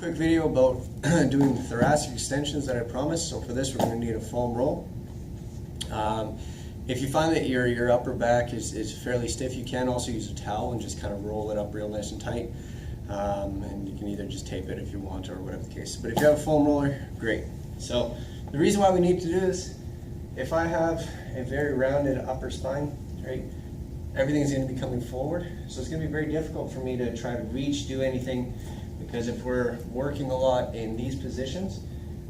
Quick video about doing the thoracic extensions that I promised. So for this, we're going to need a foam roll. If you find that your upper back is fairly stiff, you can also use a towel and just kind of roll it up real nice and tight. And you can either just tape it if you want or whatever the case. But if you have a foam roller, great. So the reason why we need to do this, if I have a very rounded upper spine, right, everything's going to be coming forward. So it's going to be very difficult for me to try to reach, do anything, because if we're working a lot in these positions,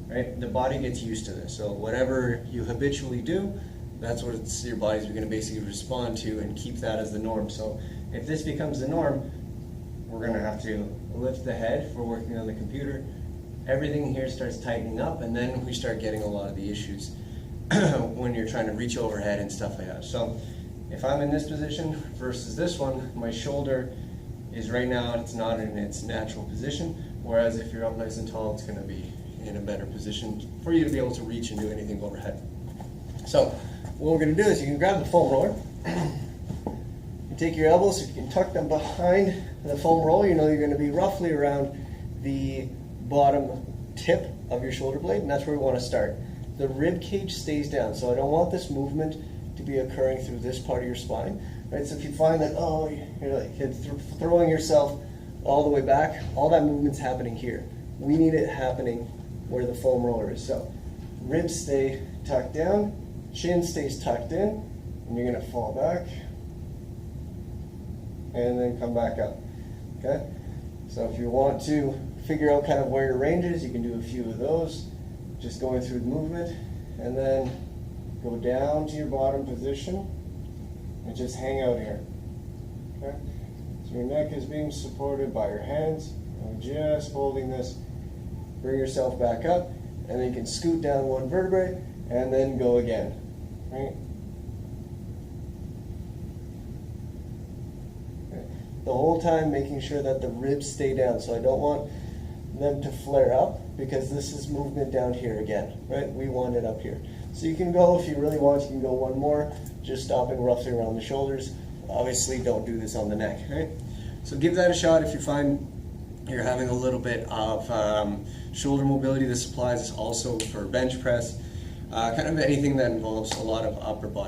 right, the body gets used to this. So whatever you habitually do, that's what your body's going to basically respond to and keep that as the norm. So if this becomes the norm, we're going to have to lift the head if we're working on the computer. Everything here starts tightening up, and then we start getting a lot of the issues when you're trying to reach overhead and stuff like that. So if I'm in this position versus this one, my shoulder is right now, it's not in its natural position, whereas if you're up nice and tall, it's going to be in a better position for you to be able to reach and do anything overhead. So what we're going to do is you can grab the foam roller, you take your elbows, you can tuck them behind the foam roller. You know you're going to be roughly around the bottom tip of your shoulder blade, and that's where we want to start. The rib cage stays down, so I don't want this movement to be occurring through this part of your spine. Right? So if you find that, oh, you're throwing yourself all the way back, all that movement's happening here. We need it happening where the foam roller is. So ribs stay tucked down, chin stays tucked in, and you're going to fall back and then come back up. Okay? So if you want to figure out kind of where your range is, you can do a few of those, just going through the movement, and then go down to your bottom position and just hang out here. Okay? So your neck is being supported by your hands, and just holding this. Bring yourself back up, and then you can scoot down one vertebrae and then go again. Right? Okay. The whole time making sure that the ribs stay down. So I don't want them to flare up, because this is movement down here again. Right? We want it up here. So you can go, if you really want, you can go one more, just stopping roughly around the shoulders. Obviously don't do this on the neck. Right? So give that a shot if you find you're having a little bit of shoulder mobility. This applies also for bench press, kind of anything that involves a lot of upper body.